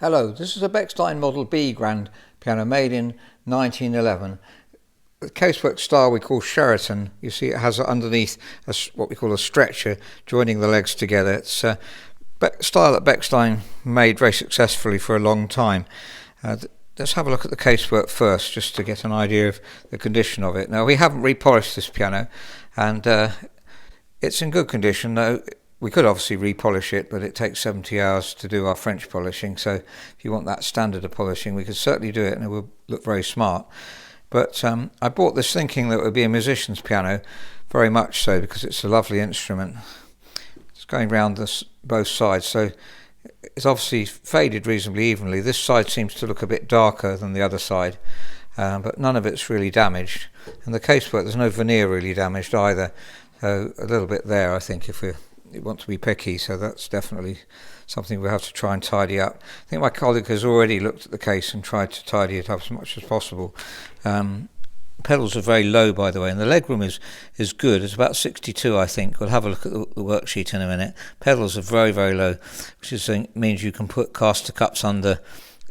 Hello, this is a Bechstein Model B grand piano made in 1911. The casework style we call Sheraton. You see it has underneath what we call a stretcher joining the legs together. It's a style that Bechstein made very successfully for a long time. Let's have a look at the casework first just to get an idea of the condition of it. Now, we haven't repolished this piano and it's in good condition though. We could obviously repolish it, but it takes 70 hours to do our French polishing. So if you want that standard of polishing, we could certainly do it and it will look very smart. But I bought this thinking that it would be a musician's piano, very much so, because it's a lovely instrument. It's going round both sides, so it's obviously faded reasonably evenly. This side seems to look a bit darker than the other side, but none of it's really damaged. And the casework, there's no veneer really damaged either. So a little bit there, I think, if we want to be picky, so that's definitely something we'll have to try and tidy up. I think my colleague has already looked at the case and tried to tidy it up as much as possible. Pedals are very low, by the way, and the legroom is good. It's about 62, I think. We'll have a look at the worksheet in a minute. Pedals are very, very low, which means you can put caster cups under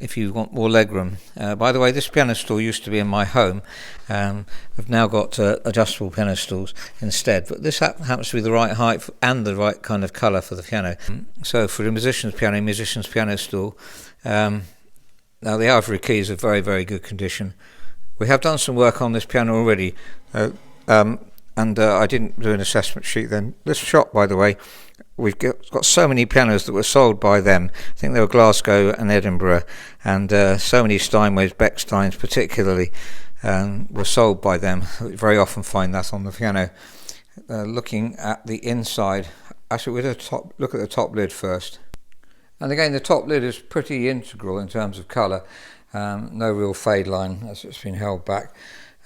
if you want more legroom. By the way, this piano stool used to be in my home. I've now got adjustable piano stools instead, but this happens to be the right height and the right kind of colour for the piano. So for a musician's piano stool. Now the ivory keys are very, very good condition. We have done some work on this piano already, and I didn't do an assessment sheet then. This shop, by the way, we've got so many pianos that were sold by them. I think they were Glasgow and Edinburgh, and so many Steinways, Bechsteins particularly, were sold by them. We very often find that on the piano. Looking at the inside, actually we'll look at the top lid first. And again, the top lid is pretty integral in terms of colour. No real fade line as it's been held back,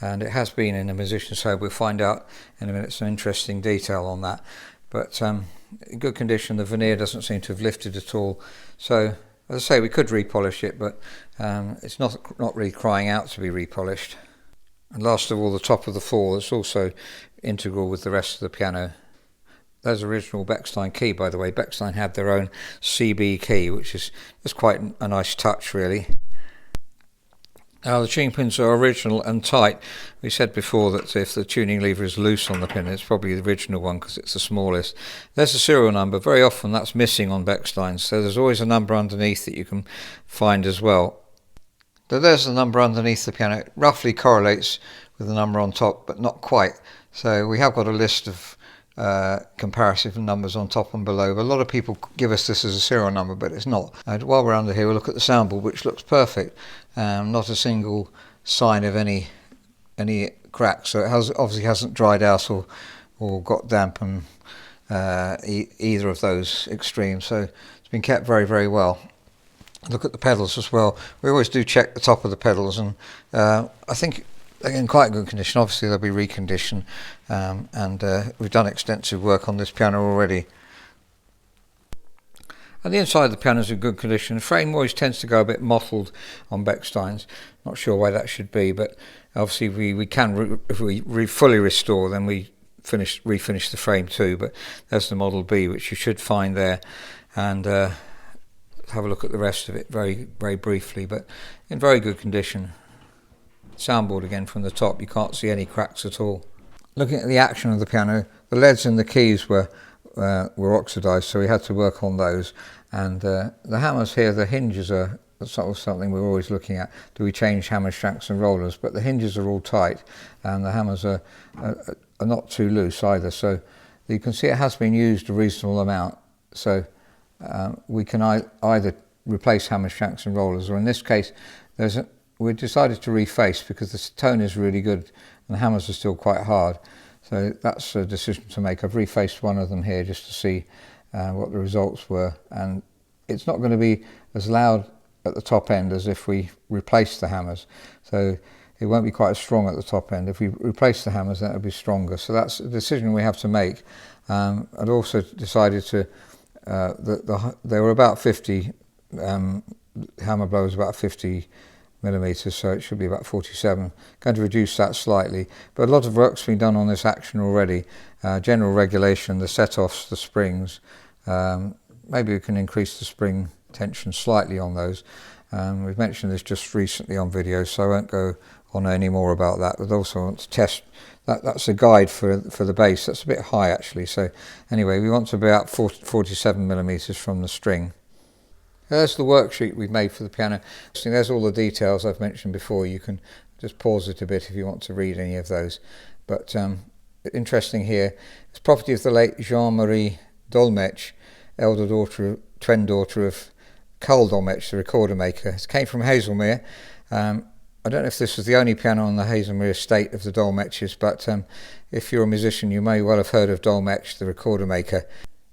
and it has been in a musician's home. We'll find out in a minute some interesting detail on that. But in good condition, the veneer doesn't seem to have lifted at all. So, as I say, we could repolish it, but it's not really crying out to be repolished. And last of all, the top of the fall is also integral with the rest of the piano. There's original Bechstein key, by the way. Bechstein had their own CB key, which is quite a nice touch, really. Now the tuning pins are original and tight. We said before that if the tuning lever is loose on the pin, it's probably the original one because it's the smallest. There's a serial number. Very often that's missing on Bechstein, so there's always a number underneath that you can find as well. So there's the number underneath the piano. It roughly correlates with the number on top, but not quite. So we have got a list of comparative numbers on top and below. A lot of people give us this as a serial number, but it's not. While we're under here, we'll look at the soundboard, which looks perfect. Not a single sign of any cracks. So it obviously hasn't dried out or got damp on either of those extremes. So it's been kept very, very well. Look at the pedals as well. We always do check the top of the pedals, and I think they're in quite good condition. Obviously they'll be reconditioned, and we've done extensive work on this piano already. And the inside of the piano is in good condition. The frame always tends to go a bit mottled on Bechsteins. Not sure why that should be, but obviously we can, if we fully restore, then we refinish the frame too. But there's the Model B, which you should find there, and have a look at the rest of it very, very briefly, but in very good condition. Soundboard again from the top, you can't see any cracks at all. Looking at the action of the piano, the leads and the keys were oxidised, so we had to work on those. And the hammers here, the hinges are sort of something we're always looking at. Do we change hammer shanks and rollers? But the hinges are all tight, and the hammers are not too loose either. So you can see it has been used a reasonable amount. So we can either replace hammer shanks and rollers, or in this case, we decided to reface because the tone is really good and the hammers are still quite hard. So that's a decision to make. I've refaced one of them here just to see what the results were, and it's not going to be as loud at the top end as if we replace the hammers. So it won't be quite as strong at the top end. If we replace the hammers, then it'll be stronger. So that's a decision we have to make. I'd also decided to they were about 50 hammer blows, about 50 millimeters, so it should be about 47. Going to reduce that slightly, but a lot of work's been done on this action already. General regulation, the set-offs, the springs. Maybe we can increase the spring tension slightly on those. We've mentioned this just recently on videos, so I won't go on any more about that. But also want to test that. That's a guide for the bass. That's a bit high actually. So anyway, we want to be about 47 millimeters from the string. There's the worksheet we've made for the piano. There's all the details I've mentioned before. You can just pause it a bit if you want to read any of those. But interesting here, it's property of the late Jean-Marie Dolmetsch, twin daughter of Carl Dolmetsch, the recorder maker. It came from Hazelmere. I don't know if this was the only piano on the Hazelmere estate of the Dolmetsches, but if you're a musician, you may well have heard of Dolmetsch, the recorder maker.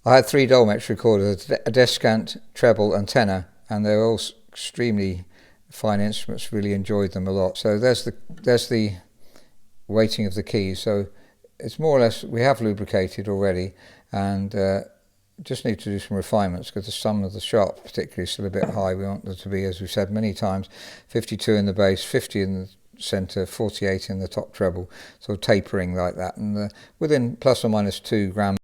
I had 3 Dolmetsch recorders, a descant, treble and tenor, and they were all extremely fine instruments. Really enjoyed them a lot. So there's the weighting of the keys. So it's more or less, we have lubricated already, and just need to do some refinements because some of the sharps particularly is still a bit high. We want them to be, as we've said many times, 52 in the bass, 50 in the centre, 48 in the top treble, sort of tapering like that, and within plus or minus 2 grams.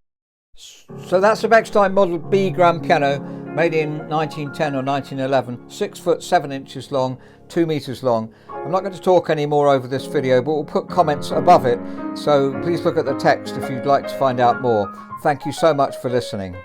So that's a Bechstein Model B grand piano made in 1910 or 1911, 6 foot 7 inches long, 2 meters long. I'm not going to talk any more over this video, but we'll put comments above it, so please look at the text if you'd like to find out more. Thank you so much for listening.